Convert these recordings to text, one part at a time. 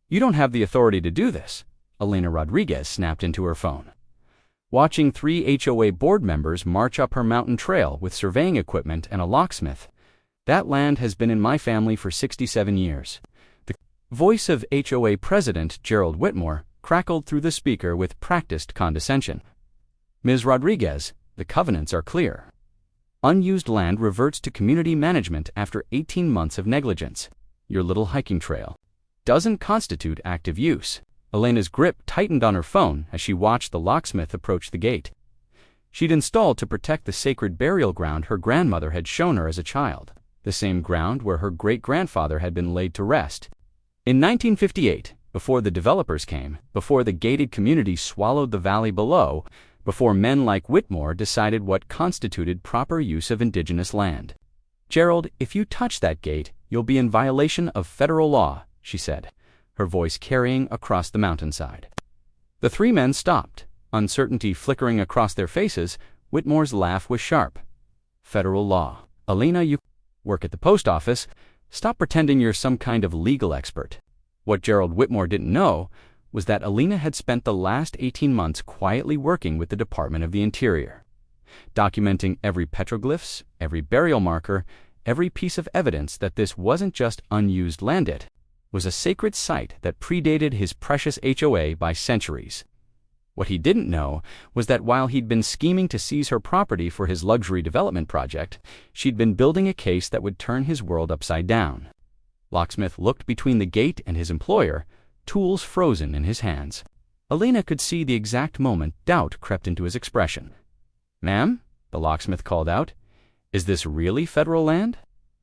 "You don't have the authority to do this," Elena Rodriguez snapped into her phone. Watching 3 HOA board members march up her mountain trail with surveying equipment and a locksmith. "That land has been in my family for 67 years. The voice of HOA President Gerald Whitmore crackled through the speaker with practiced condescension. "Ms. Rodriguez, the covenants are clear. Unused land reverts to community management after 18 months of negligence. Your little hiking trail doesn't constitute active use." Elena's grip tightened on her phone as she watched the locksmith approach the gate. She'd installed to protect the sacred burial ground her grandmother had shown her as a child, the same ground where her great-grandfather had been laid to rest. In 1958, before the developers came, before the gated community swallowed the valley below, before men like Whitmore decided what constituted proper use of indigenous land. "Gerald, if you touch that gate, you'll be in violation of federal law," she said, her voice carrying across the mountainside. The 3 men stopped, uncertainty flickering across their faces. Whitmore's laugh was sharp. "Federal law. Elena, you work at the post office. Stop pretending you're some kind of legal expert." What Gerald Whitmore didn't know was that Elena had spent the last 18 months quietly working with the Department of the Interior, documenting every petroglyphs, every burial marker, every piece of evidence that this wasn't just unused land. It was a sacred site that predated his precious HOA by centuries. What he didn't know was that while he'd been scheming to seize her property for his luxury development project, she'd been building a case that would turn his world upside down. Locksmith looked between the gate and his employer, tools frozen in his hands. Elena could see the exact moment doubt crept into his expression. "Ma'am," the locksmith called out, "is this really federal land?"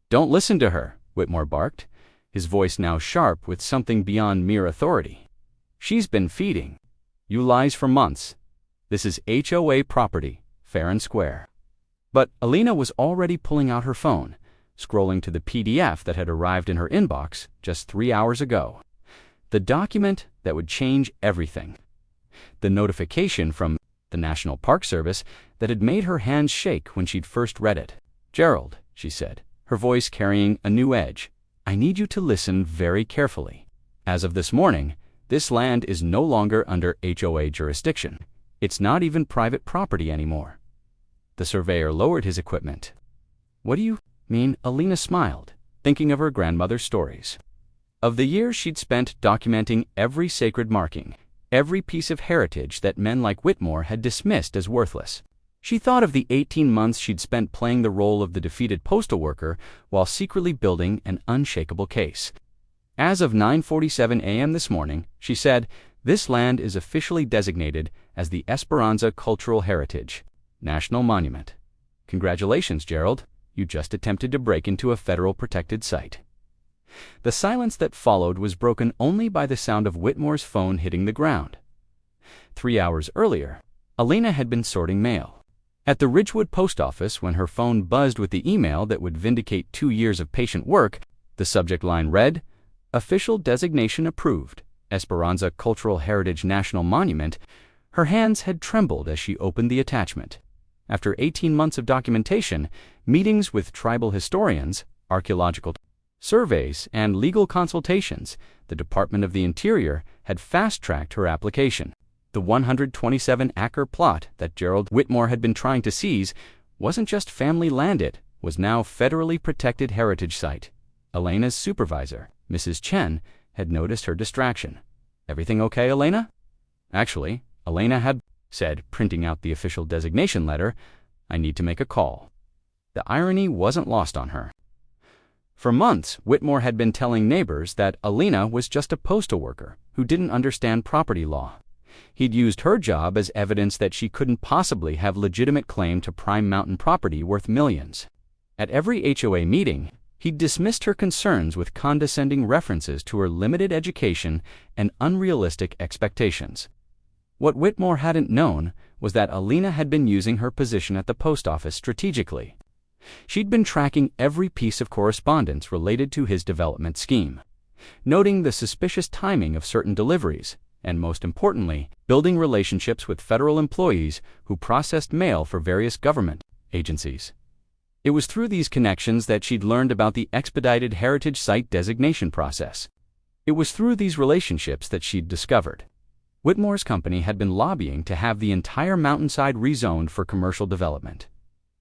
"Don't listen to her," Whitmore barked, his voice now sharp with something beyond mere authority. "She's been feeding you lies for months. This is HOA property, fair and square." But Elena was already pulling out her phone, scrolling to the PDF that had arrived in her inbox just 3 hours ago. The document that would change everything. The notification from the National Park Service that had made her hands shake when she'd first read it. "Gerald," she said, her voice carrying a new edge, "I need you to listen very carefully. As of this morning, this land is no longer under HOA jurisdiction. It's not even private property anymore." The surveyor lowered his equipment. "What do you mean?" Elena smiled, thinking of her grandmother's stories. Of the years she'd spent documenting every sacred marking, every piece of heritage that men like Whitmore had dismissed as worthless. She thought of the 18 months she'd spent playing the role of the defeated postal worker while secretly building an unshakable case. As of 9:47 a.m. this morning, she said, "This land is officially designated as the Esperanza Cultural Heritage National Monument. Congratulations, Gerald. You just attempted to break into a federal protected site." The silence that followed was broken only by the sound of Whitmore's phone hitting the ground. 3 hours earlier, Elena had been sorting mail at the Ridgewood post office when her phone buzzed with the email that would vindicate 2 years of patient work. The subject line read, "Official designation approved, Esperanza Cultural Heritage National Monument." Her hands had trembled as she opened the attachment. After 18 months of documentation, meetings with tribal historians, archaeological surveys, and legal consultations, the Department of the Interior had fast-tracked her application. The 127-acre plot that Gerald Whitmore had been trying to seize wasn't just family land, it was now federally protected heritage site. Elena's supervisor, Mrs. Chen, had noticed her distraction. "Everything okay, Elena?" "Actually," Elena had said, printing out the official designation letter, "I need to make a call." The irony wasn't lost on her. For months, Whitmore had been telling neighbors that Elena was just a postal worker who didn't understand property law. He'd used her job as evidence that she couldn't possibly have legitimate claim to prime mountain property worth millions. At every HOA meeting, he'd dismissed her concerns with condescending references to her limited education and unrealistic expectations. What Whitmore hadn't known was that Elena had been using her position at the post office strategically. She'd been tracking every piece of correspondence related to his development scheme, noting the suspicious timing of certain deliveries, and most importantly, building relationships with federal employees who processed mail for various government agencies. It was through these connections that she'd learned about the expedited heritage site designation process. It was through these relationships that she'd discovered Whitmore's company had been lobbying to have the entire mountainside rezoned for commercial development.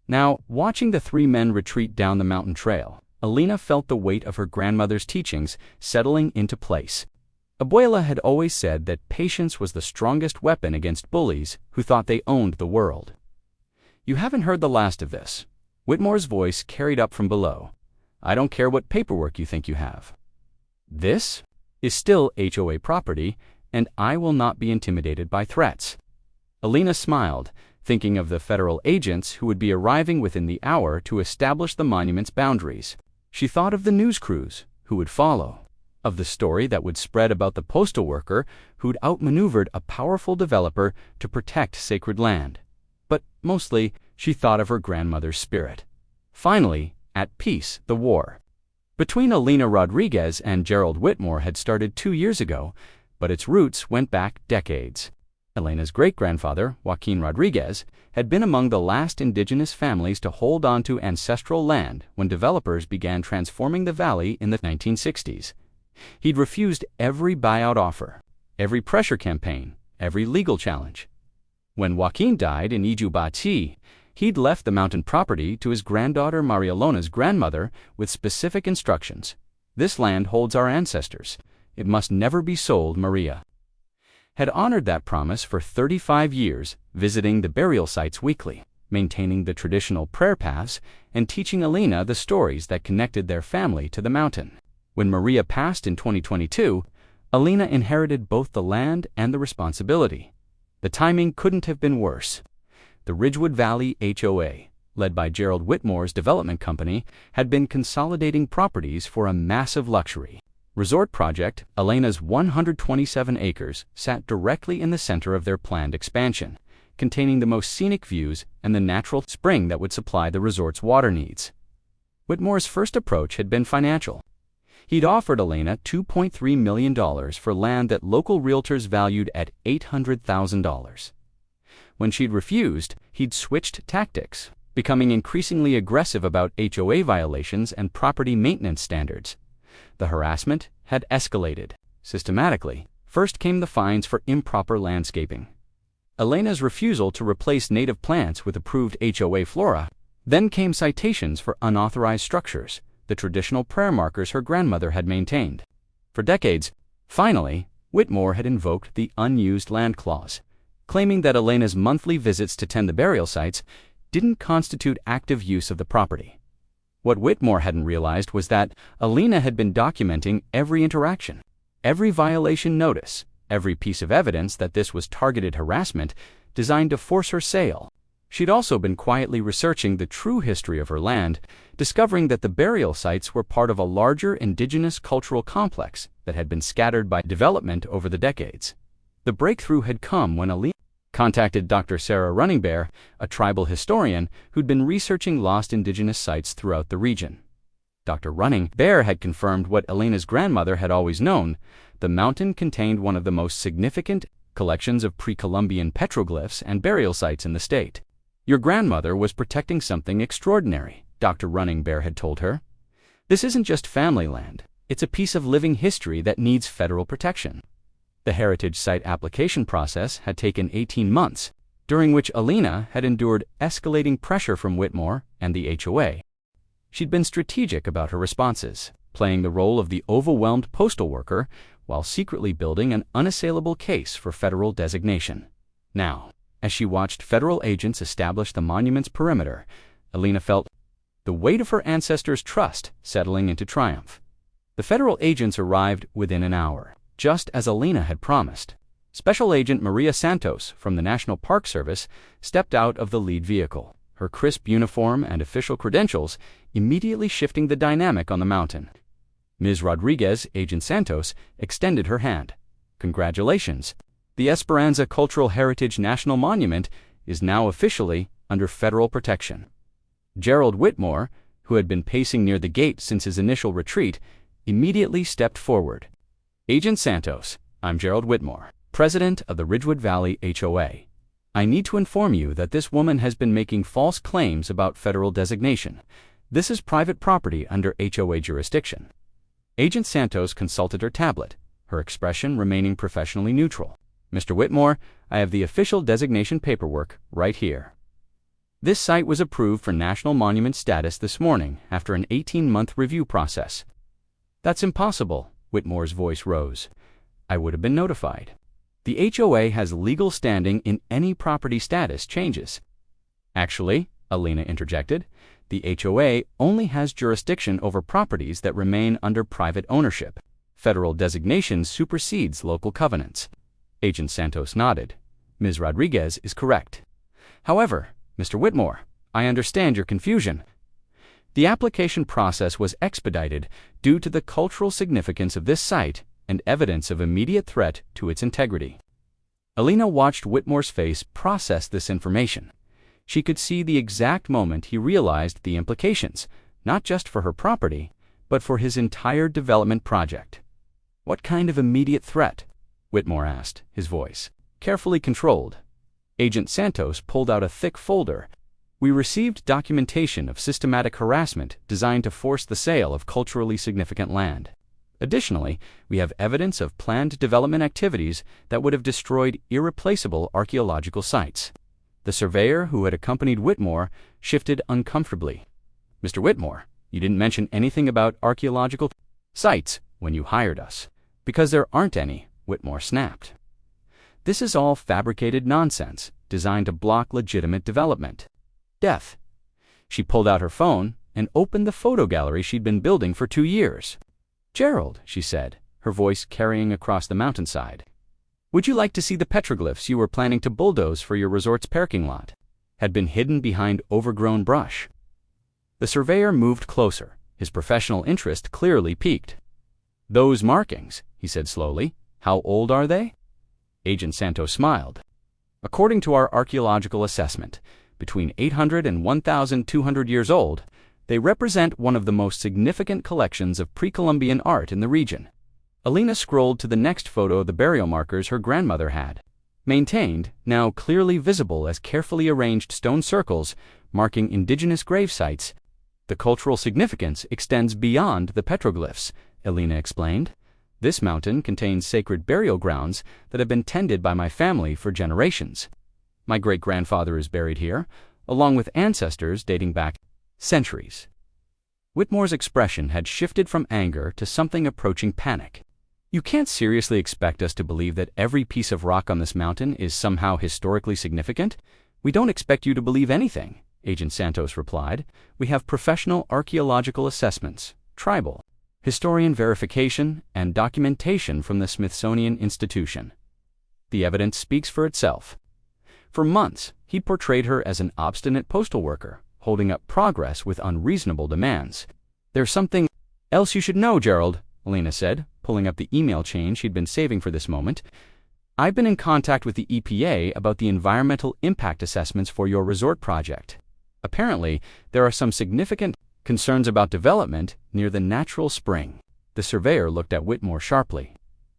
Now, watching the three men retreat down the mountain trail, Elena felt the weight of her grandmother's teachings settling into place. Abuela had always said that patience was the strongest weapon against bullies who thought they owned the world. "You haven't heard the last of this," Whitmore's voice carried up from below. "I don't care what paperwork you think you have. This is still HOA property, and I will not be intimidated by threats." Elena smiled, thinking of the federal agents who would be arriving within the hour to establish the monument's boundaries. She thought of the news crews who would follow, of the story that would spread about the postal worker who'd outmaneuvered a powerful developer to protect sacred land. But mostly, she thought of her grandmother's spirit. Finally, at peace, the war between Elena Rodriguez and Gerald Whitmore had started 2 years ago, but its roots went back decades. Elena's great-grandfather, Joaquin Rodriguez, had been among the last indigenous families to hold on to ancestral land when developers began transforming the valley in the 1960s. He'd refused every buyout offer, every pressure campaign, every legal challenge. When Joaquin died in Ijubati, he'd left the mountain property to his granddaughter Marialona's grandmother with specific instructions. "This land holds our ancestors. It must never be sold, Maria." Had honored that promise for 35 years, visiting the burial sites weekly, maintaining the traditional prayer paths, and teaching Elena the stories that connected their family to the mountain. When Maria passed in 2022, Elena inherited both the land and the responsibility. The timing couldn't have been worse. The Ridgewood Valley HOA, led by Gerald Whitmore's development company, had been consolidating properties for a massive luxury resort project. Elena's 127 acres sat directly in the center of their planned expansion, containing the most scenic views and the natural spring that would supply the resort's water needs. Whitmore's first approach had been financial. He'd offered Elena $2.3 million for land that local realtors valued at $800,000. When she'd refused, he'd switched tactics, becoming increasingly aggressive about HOA violations and property maintenance standards. The harassment had escalated. Systematically, first came the fines for improper landscaping. Elena's refusal to replace native plants with approved HOA flora. Then came citations for unauthorized structures, the traditional prayer markers her grandmother had maintained for decades. Finally, Whitmore had invoked the unused land clause, claiming that Elena's monthly visits to tend the burial sites didn't constitute active use of the property. What Whitmore hadn't realized was that Elena had been documenting every interaction, every violation notice, every piece of evidence that this was targeted harassment designed to force her sale. She'd also been quietly researching the true history of her land, discovering that the burial sites were part of a larger indigenous cultural complex that had been scattered by development over the decades. The breakthrough had come when Elena contacted Dr. Sarah Runningbear, a tribal historian who'd been researching lost indigenous sites throughout the region. Dr. Runningbear had confirmed what Elena's grandmother had always known: the mountain contained one of the most significant collections of pre-Columbian petroglyphs and burial sites in the state. "Your grandmother was protecting something extraordinary," Dr. Runningbear had told her. "This isn't just family land, it's a piece of living history that needs federal protection." The heritage site application process had taken 18 months, during which Elena had endured escalating pressure from Whitmore and the HOA. She'd been strategic about her responses, playing the role of the overwhelmed postal worker while secretly building an unassailable case for federal designation. Now, as she watched federal agents establish the monument's perimeter, Elena felt the weight of her ancestors' trust settling into triumph. The federal agents arrived within an hour, just as Elena had promised. Special Agent Maria Santos from the National Park Service stepped out of the lead vehicle, her crisp uniform and official credentials immediately shifting the dynamic on the mountain. Ms. Rodriguez, Agent Santos, extended her hand. "Congratulations. The Esperanza Cultural Heritage National Monument is now officially under federal protection." Gerald Whitmore, who had been pacing near the gate since his initial retreat, immediately stepped forward. "Agent Santos, I'm Gerald Whitmore, president of the Ridgewood Valley HOA. I need to inform you that this woman has been making false claims about federal designation. This is private property under HOA jurisdiction." Agent Santos consulted her tablet, her expression remaining professionally neutral. "Mr. Whitmore, I have the official designation paperwork right here. This site was approved for National Monument status this morning after an 18-month review process." "That's impossible," Whitmore's voice rose. "I would have been notified. The HOA has legal standing in any property status changes." "Actually," Elena interjected, "the HOA only has jurisdiction over properties that remain under private ownership. Federal designation supersedes local covenants." Agent Santos nodded. "Ms. Rodriguez is correct. However, Mr. Whitmore, I understand your confusion. The application process was expedited due to the cultural significance of this site and evidence of immediate threat to its integrity." Elena watched Whitmore's face process this information. She could see the exact moment he realized the implications, not just for her property, but for his entire development project. "What kind of immediate threat?" Whitmore asked, his voice carefully controlled. Agent Santos pulled out a thick folder. "We received documentation of systematic harassment designed to force the sale of culturally significant land. Additionally, we have evidence of planned development activities that would have destroyed irreplaceable archaeological sites." The surveyor who had accompanied Whitmore shifted uncomfortably. "Mr. Whitmore, you didn't mention anything about archaeological sites when you hired us." "Because there aren't any," Whitmore snapped. "This is all fabricated nonsense designed to block legitimate development." "Death." She pulled out her phone and opened the photo gallery she'd been building for 2 years. "Gerald," she said, her voice carrying across the mountainside, "would you like to see the petroglyphs you were planning to bulldoze for your resort's parking lot? Had been hidden behind overgrown brush." The surveyor moved closer, his professional interest clearly piqued. "Those markings," he said slowly, "how old are they?" Agent Santos smiled. "According to our archaeological assessment, between 800 and 1,200 years old, they represent one of the most significant collections of pre-Columbian art in the region." Elena scrolled to the next photo of the burial markers her grandmother had maintained, now clearly visible as carefully arranged stone circles marking indigenous grave sites. "The cultural significance extends beyond the petroglyphs," Elena explained. "This mountain contains sacred burial grounds that have been tended by my family for generations. My great-grandfather is buried here, along with ancestors dating back centuries." Whitmore's expression had shifted from anger to something approaching panic. "You can't seriously expect us to believe that every piece of rock on this mountain is somehow historically significant? We don't expect you to believe anything," Agent Santos replied. "We have professional archaeological assessments, tribal, historian verification, and documentation from the Smithsonian Institution. The evidence speaks for itself." For months, he'd portrayed her as an obstinate postal worker, holding up progress with unreasonable demands. "There's something else you should know, Gerald," Elena said, pulling up the email chain she'd been saving for this moment. "I've been in contact with the EPA about the environmental impact assessments for your resort project. Apparently, there are some significant concerns about development near the natural spring." The surveyor looked at Whitmore sharply.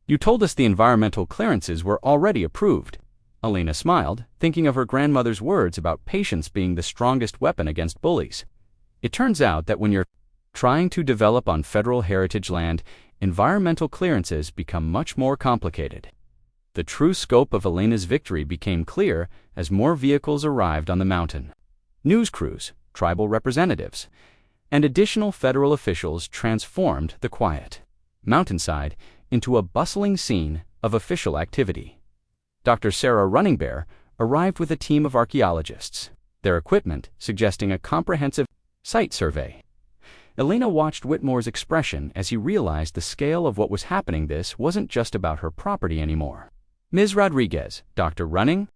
"You told us the environmental clearances were already approved." Elena smiled, thinking of her grandmother's words about patience being the strongest weapon against bullies. "It turns out that when you're trying to develop on federal heritage land, environmental clearances become much more complicated." The true scope of Elena's victory became clear as more vehicles arrived on the mountain. News crews, tribal representatives, and additional federal officials transformed the quiet mountainside into a bustling scene of official activity. Dr. Sarah Running Bear arrived with a team of archaeologists, their equipment suggesting a comprehensive site survey. Elena watched Whitmore's expression as he realized the scale of what was happening. This wasn't just about her property anymore. "Ms. Rodriguez, Dr. Running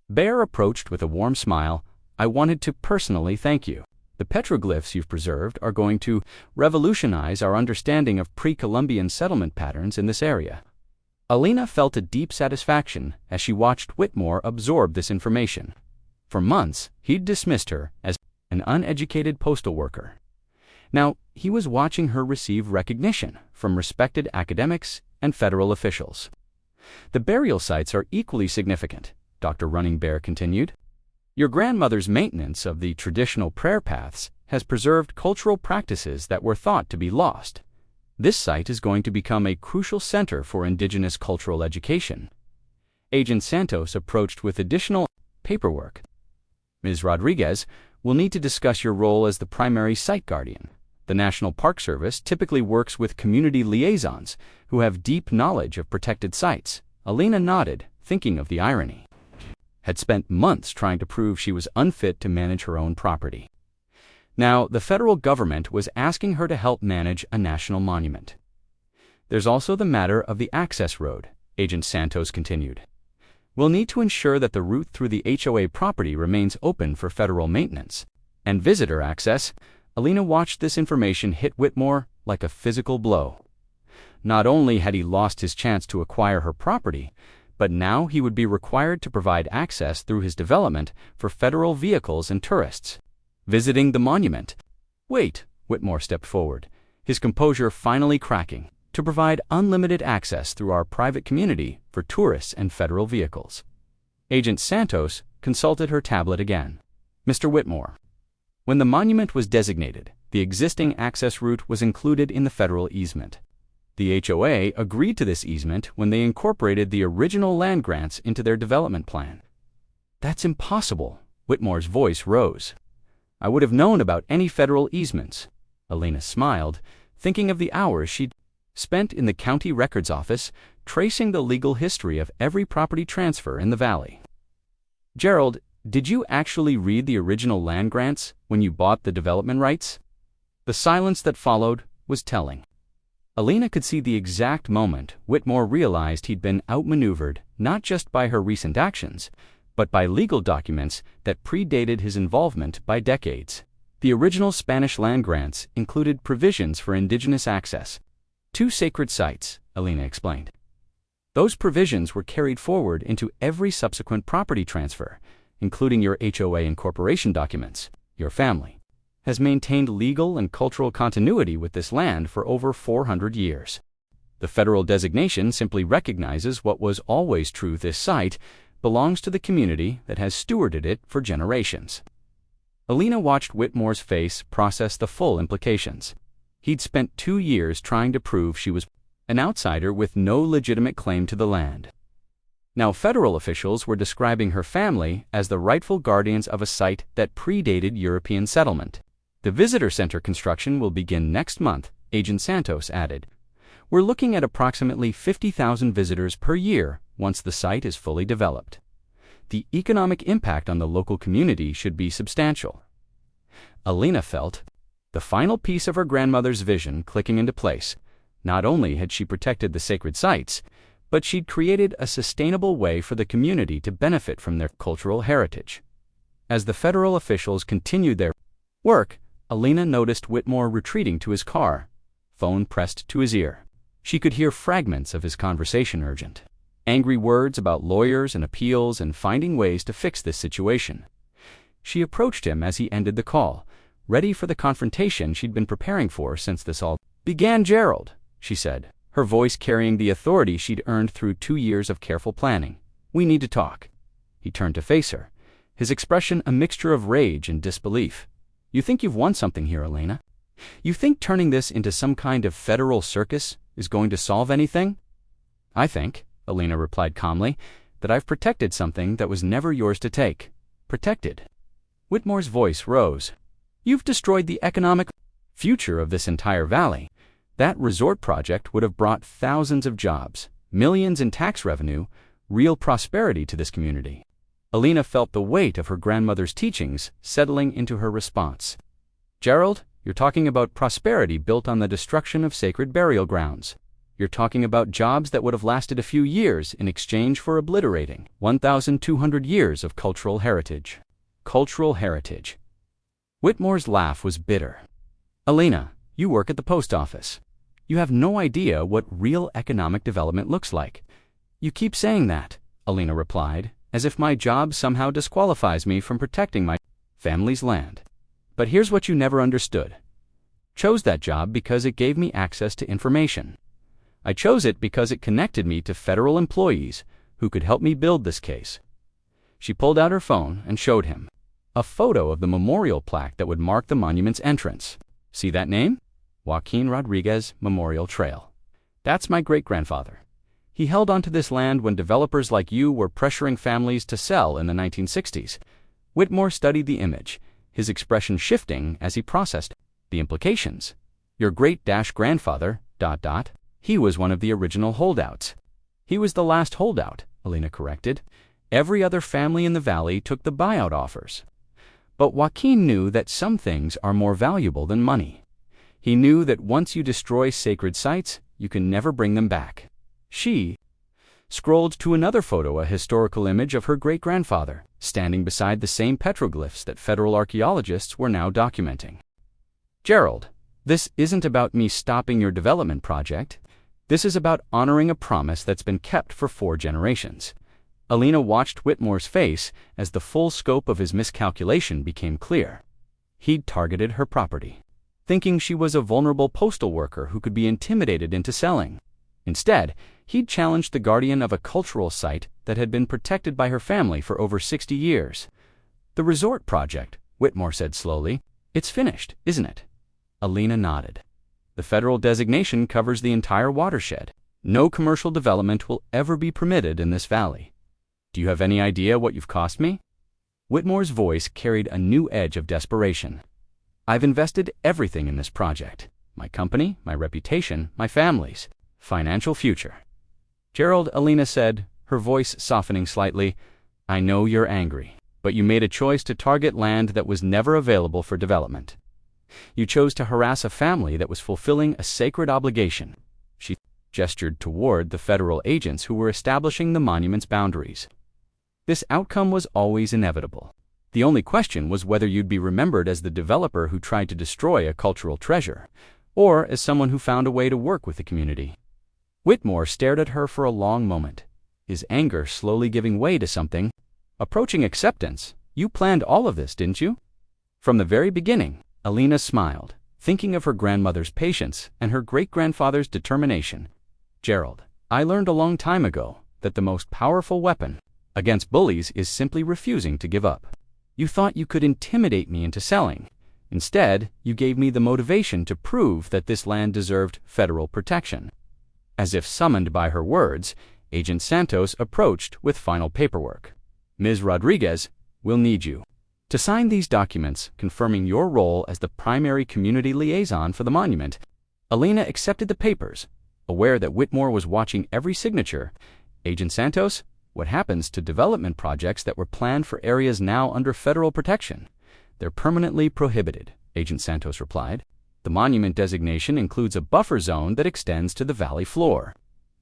Bear approached with a warm smile. "I wanted to personally thank you. The petroglyphs you've preserved are going to revolutionize our understanding of pre-Columbian settlement patterns in this area." Elena felt a deep satisfaction as she watched Whitmore absorb this information. For months, he'd dismissed her as an uneducated postal worker. Now, he was watching her receive recognition from respected academics and federal officials. "The burial sites are equally significant," Dr. Running Bear continued. "Your grandmother's maintenance of the traditional prayer paths has preserved cultural practices that were thought to be lost. This site is going to become a crucial center for indigenous cultural education. Agent Santos approached with additional paperwork. Ms. Rodriguez, we'll need to discuss your role as the primary site guardian. The National Park Service typically works with community liaisons who have deep knowledge of protected sites. Elena nodded, thinking of the irony. Had spent months trying to prove she was unfit to manage her own property. Now, the federal government was asking her to help manage a national monument. There's also the matter of the access road, Agent Santos continued. We'll need to ensure that the route through the HOA property remains open for federal maintenance. And visitor access. Elena watched this information hit Whitmore like a physical blow. Not only had he lost his chance to acquire her property, but now he would be required to provide access through his development for federal vehicles and tourists. Visiting the monument. Wait, Whitmore stepped forward, his composure finally cracking. To provide unlimited access through our private community for tourists and federal vehicles. Agent Santos consulted her tablet again. Mr. Whitmore. When the monument was designated, the existing access route was included in the federal easement. The HOA agreed to this easement when they incorporated the original land grants into their development plan. That's impossible. Whitmore's voice rose. I would have known about any federal easements. Elena smiled, thinking of the hours she'd spent in the county records office tracing the legal history of every property transfer in the valley. Gerald, did you actually read the original land grants when you bought the development rights? The silence that followed was telling. Elena could see the exact moment Whitmore realized he'd been outmaneuvered not just by her recent actions, but by legal documents that predated his involvement by decades. The original Spanish land grants included provisions for indigenous access. 2 sacred sites, Elena explained. Those provisions were carried forward into every subsequent property transfer, including your HOA incorporation documents. Your family has maintained legal and cultural continuity with this land for over 400 years. The federal designation simply recognizes what was always true: this site belongs to the community that has stewarded it for generations. Elena watched Whitmore's face process the full implications. He'd spent 2 years trying to prove she was an outsider with no legitimate claim to the land. Now federal officials were describing her family as the rightful guardians of a site that predated European settlement. The visitor center construction will begin next month, Agent Santos added. We're looking at approximately 50,000 visitors per year once the site is fully developed. The economic impact on the local community should be substantial. Elena felt the final piece of her grandmother's vision clicking into place. Not only had she protected the sacred sites, but she'd created a sustainable way for the community to benefit from their cultural heritage. As the federal officials continued their work, Elena noticed Whitmore retreating to his car, phone pressed to his ear. She could hear fragments of his conversation: urgent, angry words about lawyers and appeals and finding ways to fix this situation. She approached him as he ended the call, ready for the confrontation she'd been preparing for since this all began. Gerald, she said, her voice carrying the authority she'd earned through 2 years of careful planning. We need to talk. He turned to face her, his expression a mixture of rage and disbelief. You think you've won something here, Elena? You think turning this into some kind of federal circus is going to solve anything? I think, Elena replied calmly, that I've protected something that was never yours to take. Protected. Whitmore's voice rose. You've destroyed the economic future of this entire valley. That resort project would have brought thousands of jobs, millions in tax revenue, real prosperity to this community. Elena felt the weight of her grandmother's teachings settling into her response. Gerald, you're talking about prosperity built on the destruction of sacred burial grounds. You're talking about jobs that would have lasted a few years in exchange for obliterating 1,200 years of cultural heritage. Cultural heritage. Whitmore's laugh was bitter. Elena, you work at the post office. You have no idea what real economic development looks like. You keep saying that, Elena replied, as if my job somehow disqualifies me from protecting my family's land. But here's what you never understood. Chose that job because it gave me access to information. I chose it because it connected me to federal employees who could help me build this case. She pulled out her phone and showed him a photo of the memorial plaque that would mark the monument's entrance. See that name? Joaquin Rodriguez Memorial Trail. That's my great-grandfather. He held onto this land when developers like you were pressuring families to sell in the 1960s. Whitmore studied the image, his expression shifting as he processed the implications. Your great-grandfather, ... He was one of the original holdouts. He was the last holdout, Elena corrected. Every other family in the valley took the buyout offers. But Joaquin knew that some things are more valuable than money. He knew that once you destroy sacred sites, you can never bring them back. She scrolled to another photo, a historical image of her great-grandfather, standing beside the same petroglyphs that federal archaeologists were now documenting. Gerald, this isn't about me stopping your development project. This is about honoring a promise that's been kept for 4 generations. Elena watched Whitmore's face as the full scope of his miscalculation became clear. He'd targeted her property, thinking she was a vulnerable postal worker who could be intimidated into selling. Instead, he'd challenged the guardian of a cultural site that had been protected by her family for over 60 years. The resort project, Whitmore said slowly. It's finished, isn't it? Elena nodded. The federal designation covers the entire watershed. No commercial development will ever be permitted in this valley. Do you have any idea what you've cost me? Whitmore's voice carried a new edge of desperation. I've invested everything in this project. My company, my reputation, my family's financial future. Gerald, Elena said, her voice softening slightly, I know you're angry, but you made a choice to target land that was never available for development. You chose to harass a family that was fulfilling a sacred obligation. She gestured toward the federal agents who were establishing the monument's boundaries. This outcome was always inevitable. The only question was whether you'd be remembered as the developer who tried to destroy a cultural treasure, or as someone who found a way to work with the community. Whitmore stared at her for a long moment, his anger slowly giving way to something approaching acceptance. You planned all of this, didn't you? From the very beginning, Elena smiled, thinking of her grandmother's patience and her great-grandfather's determination. Gerald, I learned a long time ago that the most powerful weapon against bullies is simply refusing to give up. You thought you could intimidate me into selling. Instead, you gave me the motivation to prove that this land deserved federal protection. As if summoned by her words, Agent Santos approached with final paperwork. Ms. Rodriguez, we'll need you to sign these documents confirming your role as the primary community liaison for the monument. Elena accepted the papers, aware that Whitmore was watching every signature. Agent Santos, what happens to development projects that were planned for areas now under federal protection? They're permanently prohibited, Agent Santos replied. The monument designation includes a buffer zone that extends to the valley floor.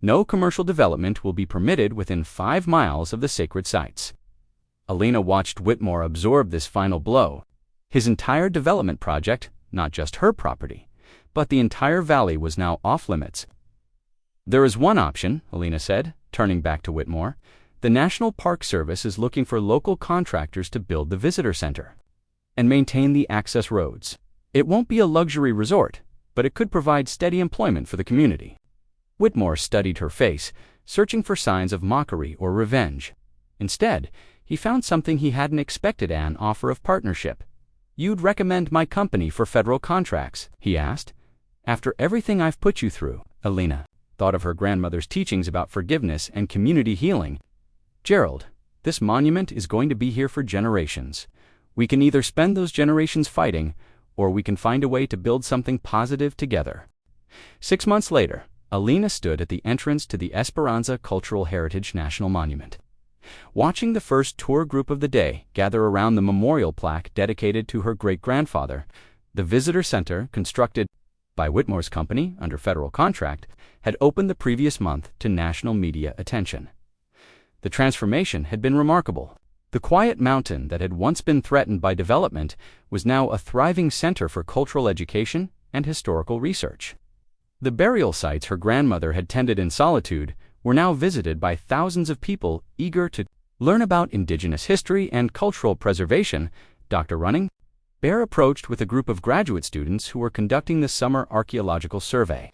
No commercial development will be permitted within 5 miles of the sacred sites. Elena watched Whitmore absorb this final blow. His entire development project, not just her property, but the entire valley, was now off-limits. There is one option, Elena said, turning back to Whitmore. The National Park Service is looking for local contractors to build the visitor center and maintain the access roads. It won't be a luxury resort, but it could provide steady employment for the community. Whitmore studied her face, searching for signs of mockery or revenge. Instead, he found something he hadn't expected: an offer of partnership. You'd recommend my company for federal contracts, he asked. After everything I've put you through, Elena thought of her grandmother's teachings about forgiveness and community healing. Gerald, this monument is going to be here for generations. We can either spend those generations fighting, or we can find a way to build something positive together. 6 months later, Elena stood at the entrance to the Esperanza Cultural Heritage National Monument, watching the first tour group of the day gather around the memorial plaque dedicated to her great-grandfather. The visitor center, constructed by Whitmore's company under federal contract, had opened the previous month to national media attention. The transformation had been remarkable. The quiet mountain that had once been threatened by development was now a thriving center for cultural education and historical research. The burial sites her grandmother had tended in solitude were now visited by thousands of people eager to learn about indigenous history and cultural preservation. Dr. Running Bear approached with a group of graduate students who were conducting the summer archaeological survey.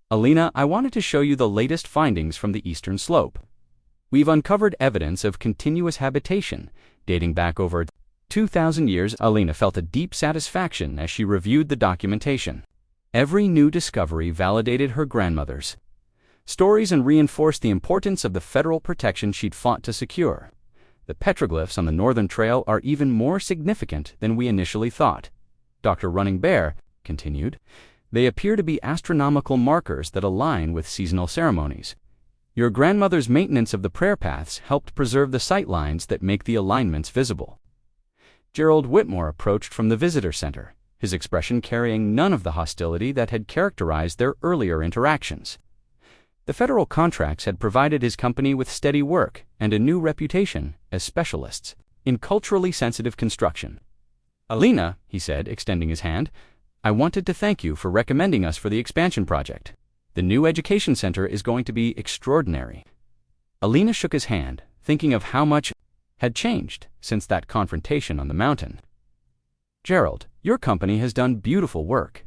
Elena, I wanted to show you the latest findings from the eastern slope. We've uncovered evidence of continuous habitation dating back over 2,000 years. Elena felt a deep satisfaction as she reviewed the documentation. Every new discovery validated her grandmother's stories and reinforced the importance of the federal protection she'd fought to secure. The petroglyphs on the Northern Trail are even more significant than we initially thought, Dr. Running Bear continued. They appear to be astronomical markers that align with seasonal ceremonies. Your grandmother's maintenance of the prayer paths helped preserve the sight lines that make the alignments visible. Gerald Whitmore approached from the visitor center, his expression carrying none of the hostility that had characterized their earlier interactions. The federal contracts had provided his company with steady work and a new reputation as specialists in culturally sensitive construction. "Elena," he said, extending his hand, "I wanted to thank you for recommending us for the expansion project. The new education center is going to be extraordinary." Elena shook his hand, thinking of how much had changed since that confrontation on the mountain. "Gerald, your company has done beautiful work.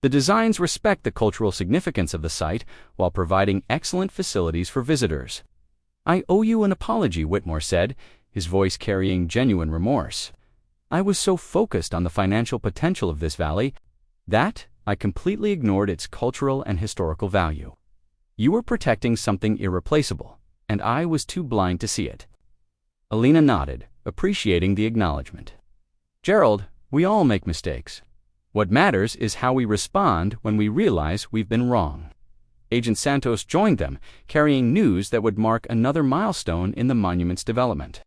The designs respect the cultural significance of the site while providing excellent facilities for visitors." "I owe you an apology," Whitmore said, his voice carrying genuine remorse. "I was so focused on the financial potential of this valley that I completely ignored its cultural and historical value. You were protecting something irreplaceable, and I was too blind to see it." Elena nodded, appreciating the acknowledgement. "Gerald, we all make mistakes. What matters is how we respond when we realize we've been wrong." Agent Santos joined them, carrying news that would mark another milestone in the monument's development.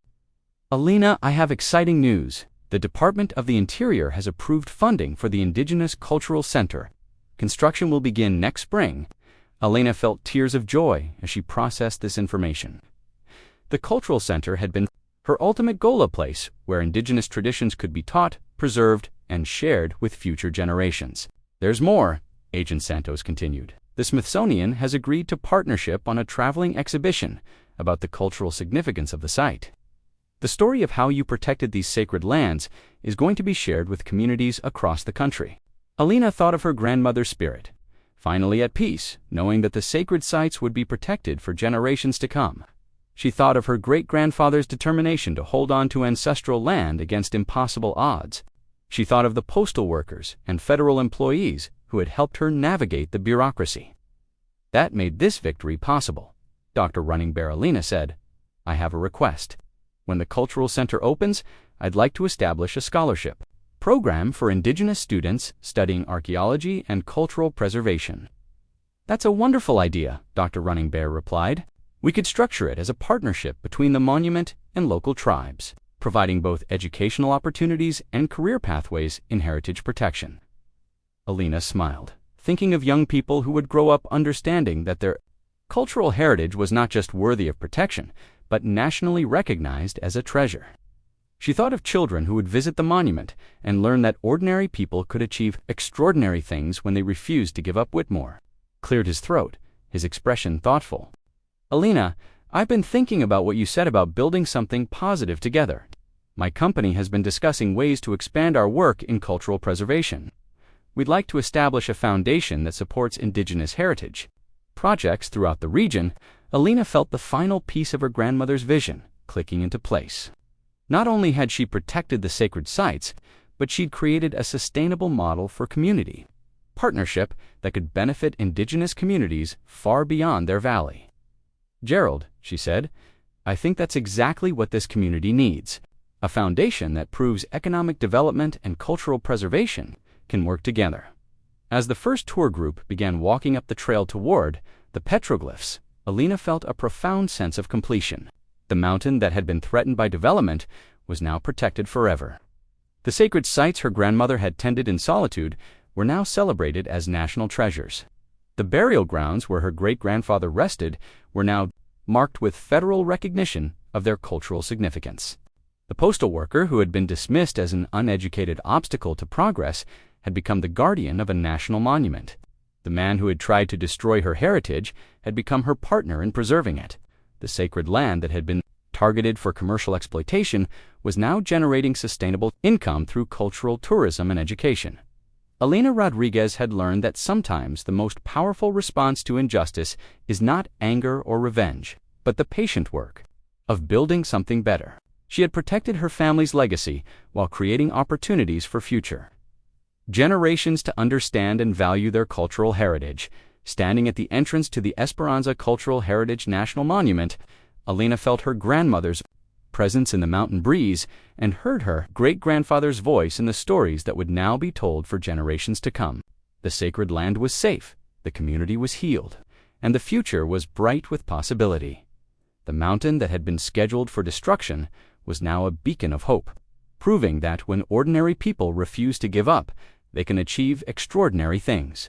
"Elena, I have exciting news. The Department of the Interior has approved funding for the Indigenous Cultural Center. Construction will begin next spring." Elena felt tears of joy as she processed this information. The Cultural Center had been her ultimate goal, a place where Indigenous traditions could be taught, preserved, and shared with future generations. "There's more," Agent Santos continued. "The Smithsonian has agreed to partnership on a traveling exhibition about the cultural significance of the site. The story of how you protected these sacred lands is going to be shared with communities across the country." Elena thought of her grandmother's spirit, finally at peace, knowing that the sacred sites would be protected for generations to come. She thought of her great-grandfather's determination to hold on to ancestral land against impossible odds. She thought of the postal workers and federal employees who had helped her navigate the bureaucracy. That made this victory possible. Dr. Running Bear Elena said, "I have a request. When the Cultural Center opens, I'd like to establish a scholarship program for Indigenous students studying archaeology and cultural preservation." "That's a wonderful idea," Dr. Running Bear replied. "We could structure it as a partnership between the monument and local tribes, providing both educational opportunities and career pathways in heritage protection." Elena smiled, thinking of young people who would grow up understanding that their cultural heritage was not just worthy of protection, but nationally recognized as a treasure. She thought of children who would visit the monument and learn that ordinary people could achieve extraordinary things when they refused to give up. Whitmore cleared his throat, his expression thoughtful. "Elena, I've been thinking about what you said about building something positive together. My company has been discussing ways to expand our work in cultural preservation. We'd like to establish a foundation that supports Indigenous heritage projects throughout the region." Elena felt the final piece of her grandmother's vision clicking into place. Not only had she protected the sacred sites, but she'd created a sustainable model for community partnership that could benefit Indigenous communities far beyond their valley. "Gerald," she said, "I think that's exactly what this community needs. A foundation that proves economic development and cultural preservation can work together." As the first tour group began walking up the trail toward the petroglyphs, Elena felt a profound sense of completion. The mountain that had been threatened by development was now protected forever. The sacred sites her grandmother had tended in solitude were now celebrated as national treasures. The burial grounds where her great-grandfather rested were now marked with federal recognition of their cultural significance. The postal worker who had been dismissed as an uneducated obstacle to progress had become the guardian of a national monument. The man who had tried to destroy her heritage had become her partner in preserving it. The sacred land that had been targeted for commercial exploitation was now generating sustainable income through cultural tourism and education. Elena Rodriguez had learned that sometimes the most powerful response to injustice is not anger or revenge, but the patient work of building something better. She had protected her family's legacy while creating opportunities for future generations to understand and value their cultural heritage. Standing at the entrance to the Esperanza Cultural Heritage National Monument, Elena felt her grandmother's presence in the mountain breeze and heard her great-grandfather's voice in the stories that would now be told for generations to come. The sacred land was safe, the community was healed, and the future was bright with possibility. The mountain that had been scheduled for destruction was now a beacon of hope, proving that when ordinary people refuse to give up, they can achieve extraordinary things.